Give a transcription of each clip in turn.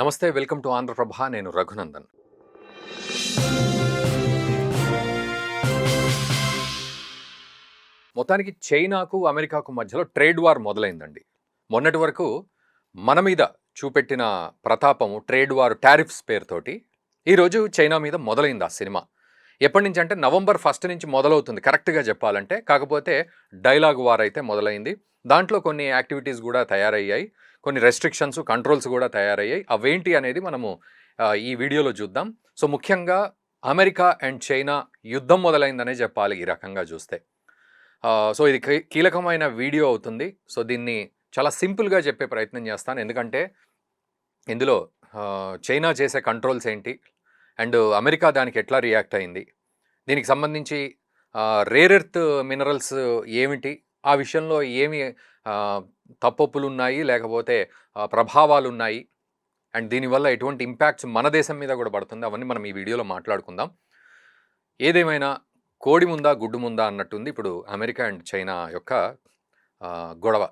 నమస్తే, welcome to Andhraprabha. నేను రఘునందన్. మొత్తానికి చైనాకు అమెరికాకు మధ్యలో ట్రేడ్ వార్ మొదలైందండి. మొన్నటి వరకు మన మీద చూపెట్టిన ప్రతాపము ట్రేడ్ వార్ టారిఫ్స్ పేరుతోటి ఈరోజు చైనా మీద మొదలైంది ఆ సినిమా. ఎప్పటి నుంచి అంటే నవంబర్ 1 నుంచి మొదలవుతుంది కరెక్ట్గా చెప్పాలంటే. కాకపోతే డైలాగ్ వార్ అయితే మొదలైంది. దాంట్లో కొన్ని యాక్టివిటీస్ కూడా తయారయ్యాయి, కొన్ని రెస్ట్రిక్షన్స్ కంట్రోల్స్ కూడా తయారయ్యాయి. అవేంటి అనేది మనము ఈ వీడియోలో చూద్దాం. సో ముఖ్యంగా అమెరికా అండ్ చైనా యుద్ధం మొదలైందనే చెప్పాలి ఈ రకంగా చూస్తే. సో ఇది కీలకమైన వీడియో అవుతుంది. సో దీన్ని చాలా సింపుల్గా చెప్పే ప్రయత్నం చేస్తాను. ఎందుకంటే ఇందులో చైనా చేసే కంట్రోల్స్ ఏంటి అండ్ అమెరికా దానికి ఎట్లా రియాక్ట్ అయింది, దీనికి సంబంధించి రేర్ ఎర్త్ మినరల్స్ ఏమిటి, ఆ విషయంలో ఏమి తప్పొప్పులు ఉన్నాయి లేకపోతే ప్రభావాలు ఉన్నాయి, అండ్ దీనివల్ల ఎటువంటి ఇంపాక్ట్స్ మన దేశం మీద కూడా పడుతుంది, అవన్నీ మనం ఈ వీడియోలో మాట్లాడుకుందాం. ఏదేమైనా కోడి ముందా గుడ్డు ముందా అన్నట్టుంది ఇప్పుడు అమెరికా అండ్ చైనా యొక్క గొడవ.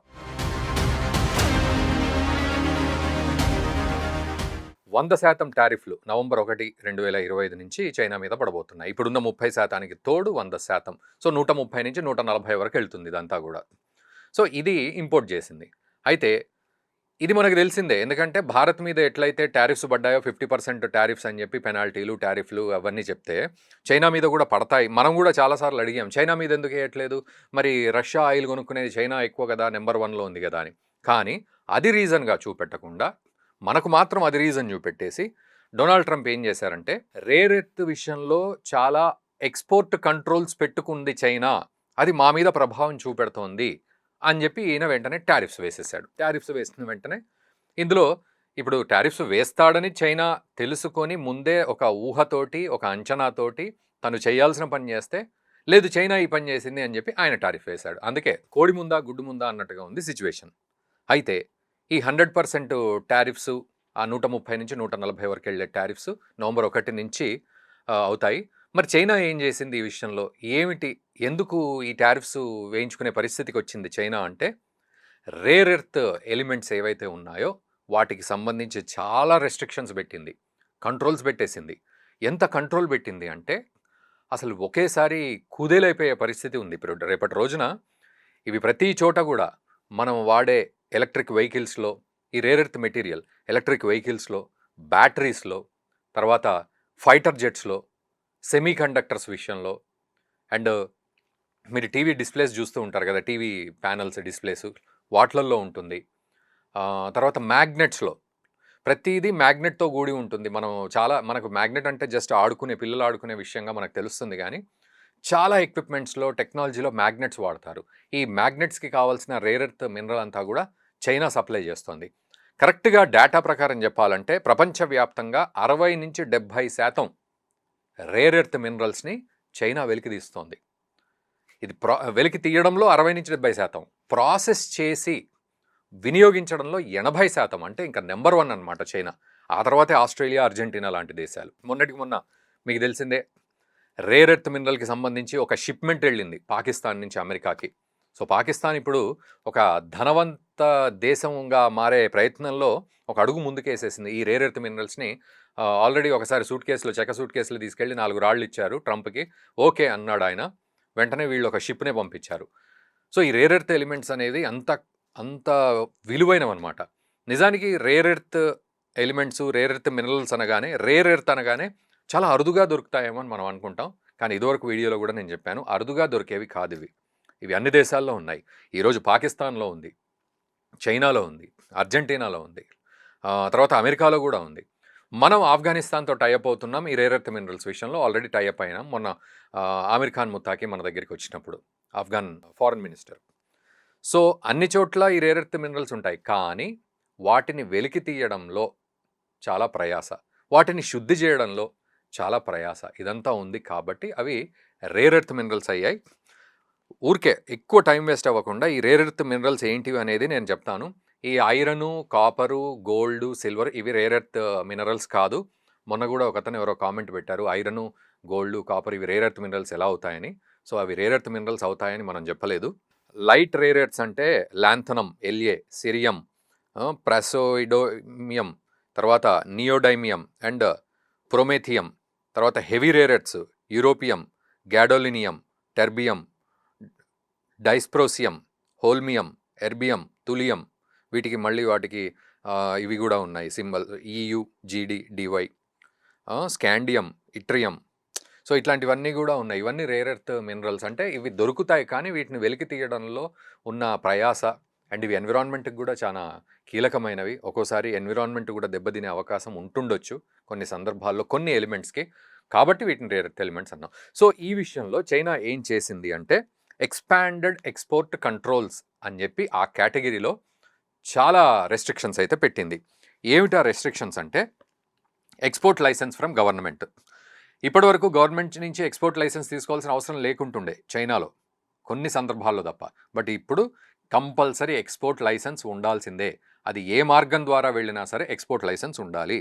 100% టారిఫ్లు నవంబర్ 1, 2025 నుంచి చైనా మీద పడబోతున్నాయి. ఇప్పుడున్న 30% తోడు 100%. సో 130 నుంచి 140 వరకు వెళ్తుంది ఇదంతా కూడా. సో ఇది ఇంపోర్ట్ చేసింది. అయితే ఇది మనకు తెలిసిందే, ఎందుకంటే భారత్ మీద ఎట్లయితే టారిఫ్స్ పడ్డాయో 50% టారిఫ్స్ అని చెప్పి పెనాల్టీలు టారిఫ్లు అవన్నీ చెప్తే చైనా మీద కూడా పడతాయి. మనం కూడా చాలాసార్లు అడిగాం, చైనా మీద ఎందుకు వేయట్లేదు, మరి రష్యా ఆయిల్ కొనుక్కునేది చైనా ఎక్కువ కదా, నెంబర్ 1లో ఉంది కదా అని. కానీ అది రీజన్గా చూపెట్టకుండా మనకు మాత్రం అది రీజన్ చూపెట్టేసి డొనాల్డ్ ట్రంప్ ఏం చేశారంటే, రేర్ ఎర్త్ విషయంలో చాలా ఎక్స్పోర్ట్ కంట్రోల్స్ పెట్టుకుంది చైనా, అది మా మీద ప్రభావం చూపెడుతోంది అని చెప్పి ఈయన వెంటనే టారిఫ్స్ వేసేసాడు. టారిఫ్స్ వేసిన వెంటనే ఇందులో ఇప్పుడు టారిఫ్స్ వేస్తాడని చైనా తెలుసుకొని ముందే ఒక ఊహతోటి ఒక అంచనాతోటి తను చేయాల్సిన పని చేస్తే, లేదు చైనా ఈ పని చేసింది అని చెప్పి ఆయన టారిఫ్ వేశాడు. అందుకే కోడి ముందా గుడ్డు ముందా అన్నట్టుగా ఉంది సిచ్యువేషన్. అయితే ఈ 100% టారిఫ్స్ ఆ 130 నుంచి 140 వరకు వెళ్ళే టారిఫ్స్ నవంబర్ 1 నుంచి అవుతాయి. మరి చైనా ఏం చేసింది ఈ విషయంలో, ఏమిటి, ఎందుకు ఈ టారిఫ్స్ వేయించుకునే పరిస్థితికి వచ్చింది చైనా అంటే, రేర్ ఎర్త్ ఎలిమెంట్స్ ఏవైతే ఉన్నాయో వాటికి సంబంధించి చాలా రెస్ట్రిక్షన్స్ పెట్టింది, కంట్రోల్స్ పెట్టేసింది. ఎంత కంట్రోల్ పెట్టింది అంటే అసలు ఒకేసారి కుదేలైపోయే పరిస్థితి ఉంది. ఇప్పుడు రేపటి రోజున ఇవి ప్రతి చోట కూడా మనం వాడే ఎలక్ట్రిక్ వెహికల్స్లో ఈ రేర్ ఎర్త్ మెటీరియల్ ఎలక్ట్రిక్ వెహికల్స్లో, బ్యాటరీస్లో, తర్వాత ఫైటర్ జెట్స్లో, సెమీ కండక్టర్స్ విషయంలో, అండ్ మీరు టీవీ డిస్ప్లేస్ చూస్తూ ఉంటారు కదా, టీవీ ప్యానల్స్ డిస్ప్లేస్ వాటిల్లో ఉంటుంది. తర్వాత మ్యాగ్నెట్స్లో ప్రతిదీ మ్యాగ్నెట్తో కూడి ఉంటుంది. మనకు మ్యాగ్నెట్ అంటే జస్ట్ పిల్లలు ఆడుకునే విషయంగా మనకు తెలుస్తుంది, కానీ చాలా ఎక్విప్మెంట్స్లో టెక్నాలజీలో మ్యాగ్నెట్స్ వాడతారు. ఈ మ్యాగ్నెట్స్కి కావాల్సిన రేర్ ఎర్త్ మినరల్ అంతా కూడా చైనా సప్లై చేస్తుంది. కరెక్ట్గా డేటా ప్రకారం చెప్పాలంటే ప్రపంచవ్యాప్తంగా 60 నుంచి 70% రేర్ ఎర్త్ మినరల్స్ని చైనా వెలికి తీస్తోంది. ఇది వెలికి తీయడంలో 60 నుంచి 70%, ప్రాసెస్ చేసి వినియోగించడంలో 80%. అంటే ఇంకా నెంబర్ 1 అనమాట చైనా. ఆ తర్వాతే ఆస్ట్రేలియా, అర్జెంటీనా లాంటి దేశాలు. మొన్నటికి మొన్న మీకు తెలిసిందే, రేర్ ఎర్త్ మినరల్కి సంబంధించి ఒక షిప్మెంట్ వెళ్ళింది పాకిస్తాన్ నుంచి అమెరికాకి. సో పాకిస్తాన్ ఇప్పుడు ఒక ధనవంత దేశంగా మారే ప్రయత్నంలో ఒక అడుగు ముందుకేసేసింది. ఈ రేర్ ఎర్త్ మినరల్స్ని ఆల్రెడీ ఒకసారి చెక్క సూట్ కేసులు తీసుకెళ్ళి 4 రాళ్ళు ఇచ్చారు ట్రంప్కి. ఓకే అన్నాడు ఆయన. వెంటనే వీళ్ళు ఒక షిప్నే పంపించారు. సో ఈ రేర్ ఎర్త్ ఎలిమెంట్స్ అనేది అంత విలువైనవన్నమాట. నిజానికి rare earth elements, rare earth minerals rare earth అనగానే చాలా అరుదుగా దొరుకుతాయేమో అని మనం అనుకుంటాం. కానీ ఇదివరకు వీడియోలో కూడా నేను చెప్పాను, అరుదుగా దొరికేవి కాదు ఇవి అన్ని దేశాల్లో ఉన్నాయి. ఈరోజు పాకిస్తాన్లో ఉంది, చైనాలో ఉంది, అర్జెంటీనాలో ఉంది, తర్వాత అమెరికాలో కూడా ఉంది. మనం ఆఫ్ఘనిస్తాన్తో టైఅప్ అవుతున్నాం ఈ రేర్ ఎర్త్ మినరల్స్ విషయంలో. ఆల్రెడీ టైఅప్ అయినాం. మొన్న ఆమిర్ ఖాన్ ముత్తాకి మన దగ్గరికి వచ్చినప్పుడు, ఆఫ్ఘన్ ఫారెన్ మినిస్టర్. సో అన్ని చోట్ల ఈ రేర్ ఎర్త్ మినరల్స్ ఉంటాయి, కానీ వాటిని వెలికి తీయడంలో చాలా ప్రయాస, వాటిని శుద్ధి చేయడంలో చాలా ప్రయాస, ఇదంతా ఉంది. కాబట్టి అవి రేర్ ఎర్త్ మినరల్స్ అయ్యాయి. ఊరికే ఎక్కువ టైం వేస్ట్ అవ్వకుండా ఈ రేర్ ఎర్త్ మినరల్స్ ఏంటివి అనేది నేను చెప్తాను. ఈ ఐరను, కాపరు, గోల్డ్, సిల్వర్ ఇవి రేర్ ఎర్త్ మినరల్స్ కాదు. మొన్న కూడా ఒకతను ఎవరో కామెంట్ పెట్టారు, ఐరను, గోల్డ్, కాపర్ ఇవి రేర్ ఎర్త్ మినరల్స్ ఎలా అవుతాయని. సో అవి రేర్ ఎర్త్ మినరల్స్ అవుతాయని మనం చెప్పలేదు. లైట్ రేర్ ఎర్త్స్ అంటే లాంథనమ్, ఎల్ఏ, సిరియం, ప్రసోయిడోమియం, తర్వాత నియోడైమియం అండ్ ప్రొమేథియం, తర్వాత heavy rare earths europium, gadolinium, terbium, dysprosium, holmium, erbium, thulium, వీటికి మళ్ళీ వాటికి ఇవి కూడా ఉన్నాయి symbol EU, GD, DY, scandium, yttrium. So ఇట్లాంటివన్నీ కూడా ఉన్నాయి. ఇవన్నీ రేర్ ఎర్త్ మినరల్స్. అంటే ఇవి దొరుకుతాయి కానీ వీటిని వెలికి తీయడంలో ఉన్న ప్రయాస అండ్ ఇవి ఎన్విరాన్మెంట్కి కూడా చాలా కీలకమైనవి. ఒక్కోసారి ఎన్విరాన్మెంట్ కూడా దెబ్బతినే అవకాశం ఉంటుండొచ్చు కొన్ని సందర్భాల్లో కొన్ని ఎలిమెంట్స్కి. కాబట్టి వీటిని రేర్ ఎర్త్ ఎలిమెంట్స్ అన్నాం. సో ఈ విషయంలో చైనా ఏం చేసింది అంటే ఎక్స్పాండెడ్ ఎక్స్పోర్ట్ కంట్రోల్స్ అని చెప్పి ఆ కేటగిరీలో చాలా రెస్ట్రిక్షన్స్ అయితే పెట్టింది. ఏమిటా రెస్ట్రిక్షన్స్ అంటే ఎక్స్పోర్ట్ లైసెన్స్ ఫ్రమ్ గవర్నమెంట్. ఇప్పటి వరకు గవర్నమెంట్ నుంచి ఎక్స్పోర్ట్ లైసెన్స్ తీసుకోవాల్సిన అవసరం లేకుంటుండే చైనాలో కొన్ని సందర్భాల్లో తప్ప. బట్ ఇప్పుడు కంపల్సరీ ఎక్స్పోర్ట్ లైసెన్స్ ఉండాల్సిందే. అది ఏ మార్గం ద్వారా వెళ్ళినా సరే ఎక్స్పోర్ట్ లైసెన్స్ ఉండాలి.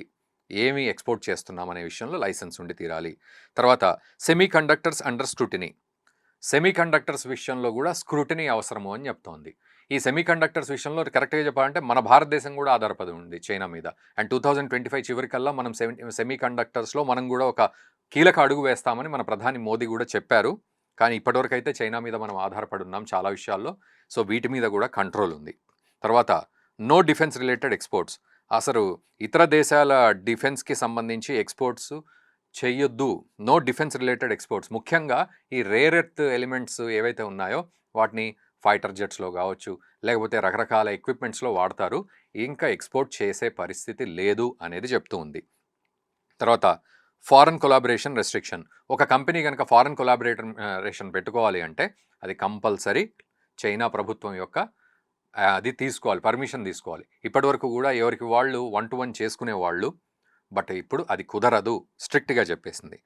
ఏమి ఎక్స్పోర్ట్ చేస్తున్నాం అనే విషయంలో లైసెన్స్ ఉండి తీరాలి. తర్వాత semi conductors under scrutiny. Semi conductors విషయంలో కూడా స్క్రూటినీ అవసరము అని చెప్తోంది. ఈ సెమీ కండక్టర్స్ విషయంలో కరెక్ట్గా చెప్పాలంటే మన భారతదేశం కూడా ఆధారపడి ఉంది చైనా మీద. అండ్ 2025 చివరికల్లా మనం సెమీ కండక్టర్స్లో మనం కూడా ఒక కీలక అడుగు వేస్తామని మన ప్రధాని మోదీ కూడా చెప్పారు. కానీ ఇప్పటివరకు అయితే చైనా మీద మనం ఆధారపడి ఉన్నాం చాలా విషయాల్లో. సో వీటి మీద కూడా కంట్రోల్ ఉంది. తర్వాత నో డిఫెన్స్ రిలేటెడ్ ఎక్స్పోర్ట్స్. అసలు ఇతర దేశాల డిఫెన్స్కి సంబంధించి ఎక్స్పోర్ట్స్ చెయ్యొద్దు. No defence related exports. ముఖ్యంగా ఈ రేర్ ఎర్త్ ఎలిమెంట్స్ ఏవైతే ఉన్నాయో వాటిని ఫైటర్ జెట్స్లో కావచ్చు లేకపోతే రకరకాల ఎక్విప్మెంట్స్లో వాడతారు. ఇంకా ఎక్స్పోర్ట్ చేసే పరిస్థితి లేదు అనేది చెప్తూ ఉంది. తర్వాత ఫారెన్ కొలాబరేషన్ రెస్ట్రిక్షన్. ఒక కంపెనీ కనుక ఫారెన్ కొలాబరేషన్ పెట్టుకోవాలి అంటే అది కంపల్సరీ చైనా ప్రభుత్వం యొక్క అది తీసుకోవాలి, పర్మిషన్ తీసుకోవాలి. ఇప్పటివరకు కూడా ఎవరికి వాళ్ళు 1-to-1 చేసుకునే వాళ్ళు. బట్ ఇప్పుడు అది కుదరదు, స్ట్రిక్ట్గా చెప్పేసింది.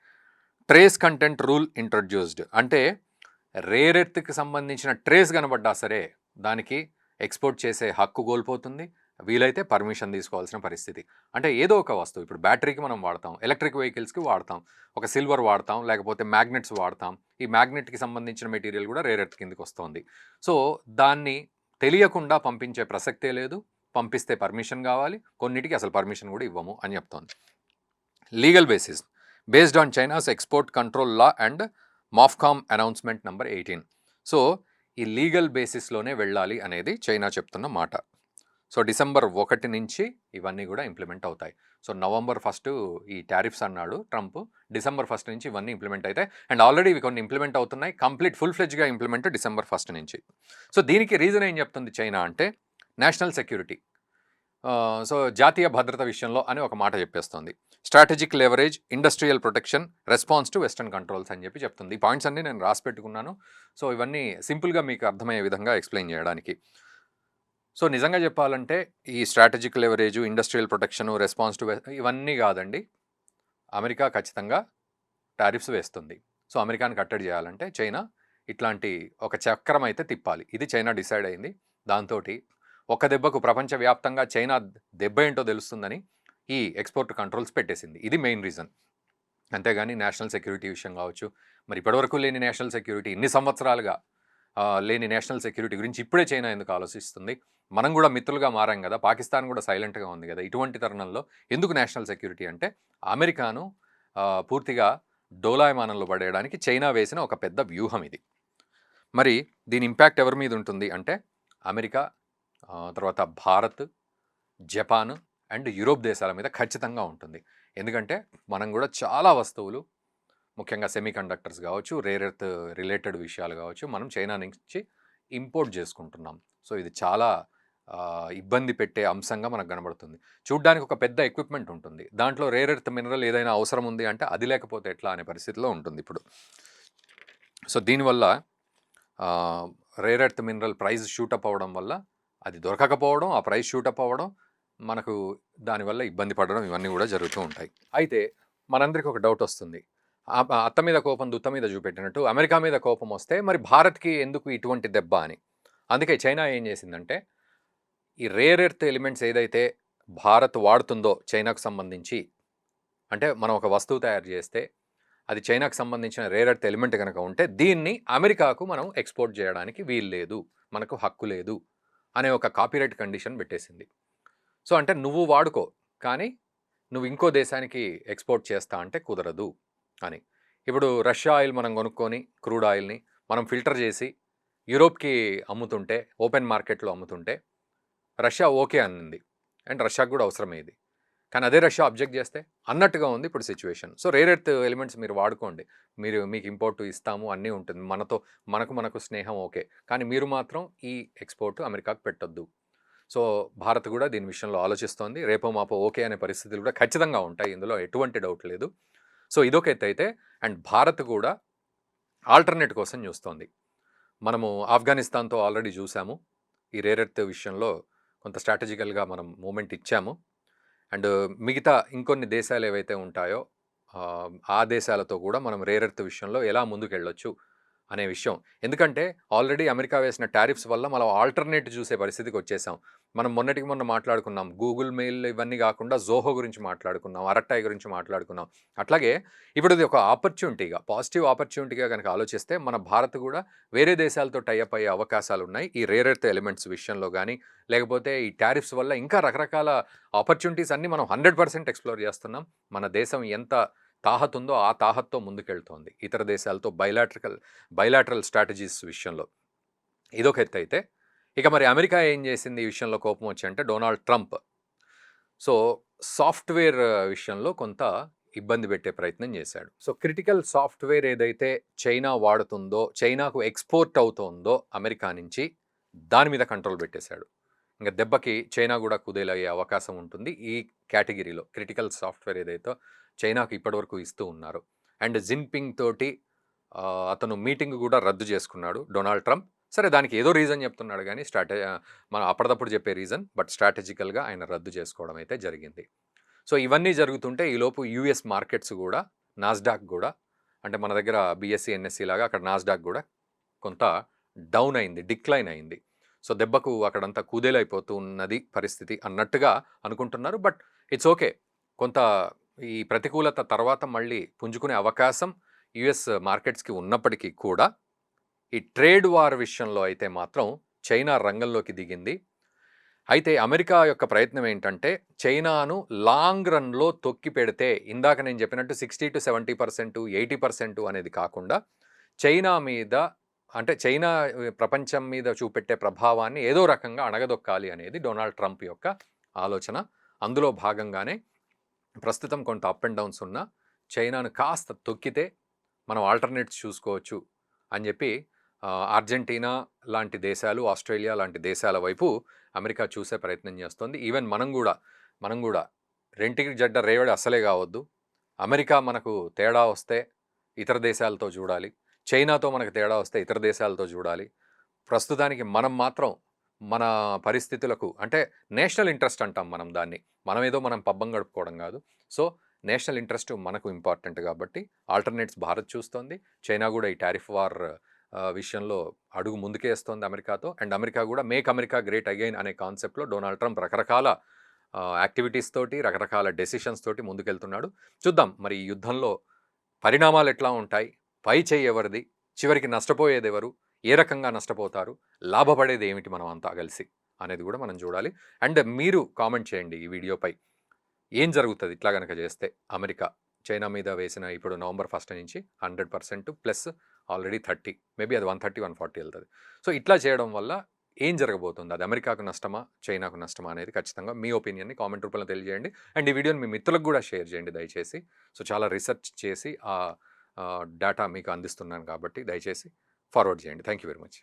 Trace content rule introduced. అంటే రేర్ ఎర్త్కి సంబంధించిన ట్రేస్ కనబడ్డా సరే దానికి ఎక్స్పోర్ట్ చేసే హక్కు కోల్పోతుంది. వీలైతే పర్మిషన్ తీసుకోవాల్సిన పరిస్థితి. అంటే ఏదో ఒక వస్తువు, ఇప్పుడు బ్యాటరీకి మనం వాడతాం, ఎలక్ట్రిక్ వెహికల్స్కి వాడతాం, ఒక సిల్వర్ వాడతాం, లేకపోతే మ్యాగ్నెట్స్ వాడతాం. ఈ మ్యాగ్నెట్కి సంబంధించిన మెటీరియల్ కూడా రేర్ ఎర్త్ కిందకి వస్తుంది. సో దాన్ని తెలియకుండా పంపించే ప్రసక్తే లేదు. పంపిస్తే పర్మిషన్ కావాలి, కొన్నిటికి అసలు పర్మిషన్ కూడా ఇవ్వము అని చెప్తోంది. Legal basis based on China's export control law and MOFCOM announcement number 18. So ఈ లీగల్ బేసిస్లోనే వెళ్ళాలి అనేది చైనా చెప్తున్న మాట. సో December 1 నుంచి ఇవన్నీ కూడా ఇంప్లిమెంట్ అవుతాయి. సో November 1 ఈ టారిఫ్స్ అన్నాడు ట్రంప్. December 1 నుంచి ఇవన్నీ ఇంప్లిమెంట్ అవుతాయి. అండ్ ఆల్రెడీ ఇవి కొన్ని ఇంప్లిమెంట్ అవుతున్నాయి. కంప్లీట్ ఫుల్ ఫ్లెడ్జ్గా ఇంప్లిమెంట్ December 1 నుంచి. సో దీనికి రీజన్ ఏం చెప్తుంది చైనా అంటే నేషనల్ సెక్యూరిటీ, సో జాతీయ భద్రత విషయంలో అని ఒక మాట చెప్పేస్తుంది. Strategic leverage, industrial protection, response to western controls అని చెప్పి చెప్తుంది. ఈ పాయింట్స్ అన్నీ నేను రాసి పెట్టుకున్నాను. సో ఇవన్నీ సింపుల్గా మీకు అర్థమయ్యే విధంగా ఎక్స్ప్లెయిన్ చేయడానికి. సో నిజంగా చెప్పాలంటే ఈ strategic leverage, industrial protection, response to ఇవన్నీ కాదండి, అమెరికా ఖచ్చితంగా టారిఫ్స్ వేస్తుంది. సో అమెరికాని కట్టడి చేయాలంటే చైనా ఇట్లాంటి ఒక చక్రం అయితే తిప్పాలి. ఇది చైనా డిసైడ్ అయింది. దాంతో ఒక దెబ్బకు ప్రపంచవ్యాప్తంగా చైనా దెబ్బ ఏంటో తెలుస్తుందని ఈ ఎక్స్పోర్ట్ కంట్రోల్స్ పెట్టేసింది. ఇది మెయిన్ రీజన్. అంతేగాని నేషనల్ సెక్యూరిటీ విషయం కావచ్చు, మరి ఇప్పటివరకు లేని నేషనల్ సెక్యూరిటీ, ఇన్ని సంవత్సరాలుగా లేని నేషనల్ సెక్యూరిటీ గురించి ఇప్పుడే చైనా ఎందుకు ఆలోచిస్తుంది? మనం కూడా మిత్రులుగా మారాం కదా, పాకిస్తాన్ కూడా సైలెంట్గా ఉంది కదా. ఇటువంటి తరుణంలో ఎందుకు నేషనల్ సెక్యూరిటీ అంటే అమెరికాను పూర్తిగా డోలాయమానంలో పడేయడానికి చైనా వేసిన ఒక పెద్ద వ్యూహం ఇది. మరి దీని ఇంపాక్ట్ ఎవరి మీద ఉంటుంది అంటే అమెరికా, తర్వాత భారత్, జపాన్ అండ్ యూరోప్ దేశాల మీద ఖచ్చితంగా ఉంటుంది. ఎందుకంటే మనం కూడా చాలా వస్తువులు, ముఖ్యంగా సెమీ కండక్టర్స్ కావచ్చు, రేర్ ఎర్త్ రిలేటెడ్ విషయాలు కావచ్చు, మనం చైనా నుంచి ఇంపోర్ట్ చేసుకుంటున్నాం. సో ఇది చాలా ఇబ్బంది పెట్టే అంశంగా మనకు కనబడుతుంది. చూడ్డానికి ఒక పెద్ద ఎక్విప్మెంట్ ఉంటుంది, దాంట్లో రేర్ ఎర్త్ మినరల్ ఏదైనా అవసరం ఉంది అంటే అది లేకపోతే ఎట్లా అనే పరిస్థితిలో ఉంటుంది ఇప్పుడు. సో దీనివల్ల rare earth mineral price shoot up అవ్వడం వల్ల అది దొరకకపోవడం, ఆ ప్రైస్ షూటప్ అవ్వడం, మనకు దానివల్ల ఇబ్బంది పడడం, ఇవన్నీ కూడా జరుగుతూ ఉంటాయి. అయితే మనందరికీ ఒక డౌట్ వస్తుంది, అత్త మీద కోపం దుత్త మీద చూపెట్టినట్టు అమెరికా మీద కోపం వస్తే మరి భారత్కి ఎందుకు ఇటువంటి దెబ్బ అని. అందుకే చైనా ఏం చేసిందంటే ఈ రేర్ ఎర్త్ ఎలిమెంట్స్ ఏదైతే భారత్ వాడుతుందో చైనాకు సంబంధించి, అంటే మనం ఒక వస్తువు తయారు చేస్తే అది చైనాకు సంబంధించిన రేర్ ఎర్త్ ఎలిమెంట్ కనుక ఉంటే దీన్ని అమెరికాకు మనం ఎక్స్పోర్ట్ చేయడానికి వీలు లేదు, మనకు హక్కు లేదు అనే ఒక కాపీరైట్ కండిషన్ పెట్టేసింది. సో అంటే నువ్వు వాడుకో కానీ నువ్వు ఇంకో దేశానికి ఎక్స్‌పోర్ట్ చేస్తా అంటే కుదరదు అని. ఇప్పుడు రష్యా ఆయిల్ మనం కొనుక్కొని క్రూడ్ ఆయిల్‌ని మనం ఫిల్టర్ చేసి యూరోప్‌కి అమ్ముతుంటే, ఓపెన్ మార్కెట్‌లో అమ్ముతుంటే రష్యా ఓకే అనింది. అండ్ రష్యాకి కూడా అవసరమే ఇది. కానీ అదే రష్యా అబ్జెక్ట్ చేస్తే అన్నట్టుగా ఉంది ఇప్పుడు situation. So rare earth elements మీరు వాడుకోండి. మీకు ఇంపోర్ట్ ఇస్తాము అన్నీ ఉంటుంది. మనకు స్నేహం ఓకే. కానీ మీరు మాత్రం ఈ ఎక్స్‌పోర్ట్ అమెరికాకు పెట్టొద్దు. సో భారత్ కూడా దీని విషయంలో ఆలోచిస్తోంది. రేపో మాపో ఓకే అనే పరిస్థితులు కూడా ఖచ్చితంగా ఉంటాయి. ఇందులో ఎటువంటి డౌట్ లేదు. సో ఇదొక ఎత్తైతే అండ్ భారత్ కూడా ఆల్టర్‌నేట్ కోసం చూస్తోంది. మనము ఆఫ్ఘనిస్తాన్‌తో ఆల్రెడీ చూసాము. ఈ రేర్ ఎర్త్ విషయంలో కొంత స్ట్రాటజికల్‌గా మనం మూవ్‌మెంట్ ఇచ్చాము. అండ్ మిగతా ఇంకొన్ని దేశాలు ఏవైతే ఉంటాయో ఆ దేశాలతో కూడా మనం రేర్ ఎర్త్ విషయంలో ఎలా ముందుకెళ్ళొచ్చు అనే విషయం. ఎందుకంటే ఆల్రెడీ అమెరికా వేసిన టారిఫ్స్ వల్ల మనం ఆల్టర్నేట్ చూసే పరిస్థితికి వచ్చేసాం. మనం మొన్నటికి మొన్న మాట్లాడుకున్నాం. గూగుల్ మెయిల్ ఇవన్నీ కాకుండా జోహో గురించి మాట్లాడుకున్నాం. అరట్టాయ్ గురించి మాట్లాడుకున్నాం. అట్లాగే ఇప్పుడు ఇది ఒక ఆపర్చునిటీగా, పాజిటివ్ ఆపర్చునిటీగా కనుక ఆలోచిస్తే మన భారత్ కూడా వేరే దేశాలతో టైఅప్ అయ్యే అవకాశాలు ఉన్నాయి. ఈ రేర్ ఎర్త్ ఎలిమెంట్స్ విషయంలో కానీ, లేకపోతే ఈ టారిఫ్స్ వల్ల ఇంకా రకరకాల ఆపర్చునిటీస్ అన్నీ మనం 100% ఎక్స్‌ప్లోర్ చేస్తున్నాం. మన దేశం ఎంత తాహత్ ఉందో ఆ తాహత్తో ముందుకెళ్తోంది ఇతర దేశాలతో బైలాటరల్ స్ట్రాటజీస్ విషయంలో. ఇదొక ఎత్తు అయితే, ఇక మరి అమెరికా ఏం చేసింది ఈ విషయంలో కోపం వచ్చి అంటే డొనాల్డ్ ట్రంప్. సో సాఫ్ట్‌వేర్ విషయంలో కొంత ఇబ్బంది పెట్టే ప్రయత్నం చేశాడు. సో క్రిటికల్ సాఫ్ట్‌వేర్ ఏదైతే చైనా వాడుతుందో, చైనాకు ఎక్స్‌పోర్ట్ అవుతోందో అమెరికా నుంచి, దాని మీద కంట్రోల్ పెట్టేశాడు. ఇంక దెబ్బకి చైనా కూడా కుదేలయ్యే అవకాశం ఉంటుంది. ఈ కేటగిరీలో క్రిటికల్ సాఫ్ట్‌వేర్ ఏదైతే చైనాకు ఇప్పటివరకు ఇస్తూ ఉన్నారు. అండ్ జిన్‌పింగ్ తోటి అతను మీటింగ్ కూడా రద్దు చేసుకున్నాడు డొనాల్డ్ ట్రంప్. సరే దానికి ఏదో రీజన్ చెప్తున్నాడు కానీ మనం అప్పటిదప్పుడు చెప్పే రీజన్, బట్ స్ట్రాటజికల్‌గా ఆయన రద్దు చేసుకోవడం అయితే జరిగింది. సో ఇవన్నీ జరుగుతుంటే ఈలోపు యూఎస్ మార్కెట్స్ కూడా, నాస్డాక్ కూడా, అంటే మన దగ్గర బీఎస్సీ, ఎన్ఎస్సీ లాగా అక్కడ నాస్డాక్ కూడా కొంత డౌన్ అయింది, డిక్లైన్ అయింది. సో దెబ్బకు అక్కడంతా కుదేలైపోతూ ఉన్నది పరిస్థితి అన్నట్టుగా అనుకుంటున్నారు. But it's okay. కొంత ఈ ప్రతికూలత తర్వాత మళ్ళీ పుంజుకునే అవకాశం యుఎస్ మార్కెట్స్కి ఉన్నప్పటికీ కూడా ఈ ట్రేడ్ వార్ విషయంలో అయితే మాత్రం చైనా రంగంలోకి దిగింది. అయితే అమెరికా యొక్క ప్రయత్నం ఏంటంటే చైనాను లాంగ్ రన్లో తొక్కి పెడితే, ఇందాక నేను చెప్పినట్టు 60 to 70%, 80% అనేది కాకుండా చైనా మీద, అంటే చైనా ప్రపంచం మీద చూపెట్టే ప్రభావాన్ని ఏదో రకంగా అణగదొక్కాలి అనేది డొనాల్డ్ ట్రంప్ యొక్క ఆలోచన. అందులో భాగంగానే ప్రస్తుతం కొంత అప్ అండ్ డౌన్స్ ఉన్న చైనాను కాస్త తొక్కితే మనం ఆల్టర్నేట్స్ చూసుకోవచ్చు అని చెప్పి అర్జెంటీనా లాంటి దేశాలు, ఆస్ట్రేలియా లాంటి దేశాల వైపు అమెరికా చూసే ప్రయత్నం చేస్తుంది. ఈవెన్ మనం కూడా రెంటికి జడ్డ రేవడి అసలే కావద్దు. అమెరికా మనకు తేడా వస్తే ఇతర దేశాలతో చూడాలి, చైనాతో మనకు తేడా వస్తే ఇతర దేశాలతో చూడాలి. ప్రస్తుతానికి మనం మాత్రం మన పరిస్థితులకు, అంటే నేషనల్ ఇంట్రెస్ట్ అంటాం మనం దాన్ని, మనం పబ్బం గడుపుకోవడం కాదు. సో నేషనల్ ఇంట్రెస్ట్ మనకు ఇంపార్టెంట్ కాబట్టి ఆల్టర్నేట్స్ భారత్ చూస్తోంది. చైనా కూడా ఈ టారిఫ్ వార్ విషయంలో అడుగు ముందుకేస్తోంది అమెరికాతో. అండ్ అమెరికా కూడా మేక్ అమెరికా గ్రేట్ అగైన్ అనే కాన్సెప్ట్లో డొనాల్డ్ ట్రంప్ రకరకాల యాక్టివిటీస్ తోటి, రకరకాల డెసిషన్స్ తోటి ముందుకెళ్తున్నాడు. చూద్దాం మరి ఈ యుద్ధంలో పరిణామాలు ఎట్లా ఉంటాయి, పై చేయి ఎవరిది, చివరికి నష్టపోయేది ఎవరు, ఏ రకంగా నష్టపోతారు, లాభపడేది ఏమిటి మనం అంతా కలిసి అనేది కూడా మనం చూడాలి. అండ్ మీరు కామెంట్ చేయండి ఈ వీడియోపై, ఏం జరుగుతుంది ఇట్లా కనుక చేస్తే. అమెరికా చైనా మీద వేసిన ఇప్పుడు నవంబర్ 1 నుంచి 100% ప్లస్ ఆల్రెడీ 30, మేబీ అది 130, 140 వెళ్తుంది. సో ఇట్లా చేయడం వల్ల ఏం జరగబోతుంది, అది అమెరికాకు నష్టమా, చైనాకు నష్టమా అనేది ఖచ్చితంగా మీ ఒపీనియన్ని కామెంట్ రూపంలో తెలియజేయండి. అండ్ ఈ వీడియోని మీ మిత్రులకు కూడా షేర్ చేయండి దయచేసి. సో చాలా రీసెర్చ్ చేసి ఆ డేటా మీకు అందిస్తున్నాను కాబట్టి దయచేసి ఫార్వర్డ్ చేయండి. Thank you very much.